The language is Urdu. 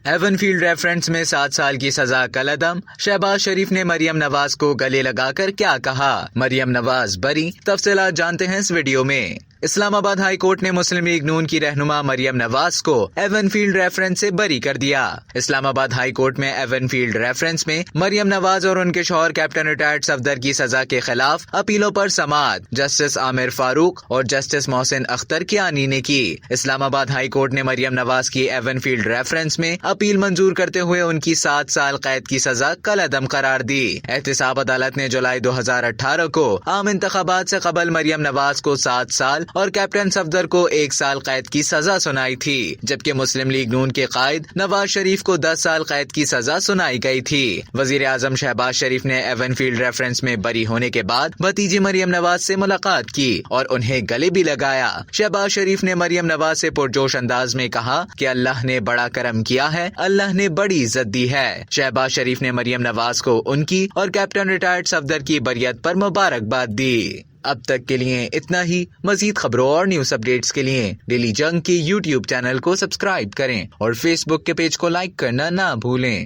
ایون فیلڈ ریفرنس میں 7 سال کی سزا کالعدم، شہباز شریف نے مریم نواز کو گلے لگا کر کیا کہا؟ مریم نواز بری، تفصیلات جانتے ہیں اس ویڈیو میں۔ اسلام آباد ہائی کورٹ نے مسلم لیگ نون کی رہنما مریم نواز کو ایون فیلڈ ریفرنس سے بری کر دیا۔ اسلام آباد ہائی کورٹ میں ایون فیلڈ ریفرنس میں مریم نواز اور ان کے شوہر کیپٹن ریٹائرڈ صفدر کی سزا کے خلاف اپیلوں پر سماعت جسٹس عامر فاروق اور جسٹس محسن اختر کیانی نے کی۔ اسلام آباد ہائی کورٹ نے مریم نواز کی ایون فیلڈ ریفرنس میں اپیل منظور کرتے ہوئے ان کی 7 سال قید کی سزا کالعدم قرار دی۔ احتساب عدالت نے جولائی 2018 کو عام انتخابات سے قبل مریم نواز کو 7 سال اور کیپٹن صفدر کو 1 سال قید کی سزا سنائی تھی، جبکہ مسلم لیگ نون کے قائد نواز شریف کو 10 سال قید کی سزا سنائی گئی تھی۔ وزیر اعظم شہباز شریف نے ایون فیلڈ ریفرنس میں بری ہونے کے بعد بھتیجی مریم نواز سے ملاقات کی اور انہیں گلے بھی لگایا۔ شہباز شریف نے مریم نواز سے پرجوش انداز میں کہا کہ اللہ نے بڑا کرم کیا ہے، اللہ نے بڑی عزت دی ہے۔ شہباز شریف نے مریم نواز کو ان کی اور کیپٹن ریٹائرڈ صفدر کی بریت پر مبارکباد دی۔ اب تک کے لیے اتنا ہی۔ مزید خبروں اور نیوز اپڈیٹس کے لیے ڈیلی جنگ کے YouTube چینل کو سبسکرائب کریں اور فیس بک کے پیج کو لائک کرنا نہ بھولیں۔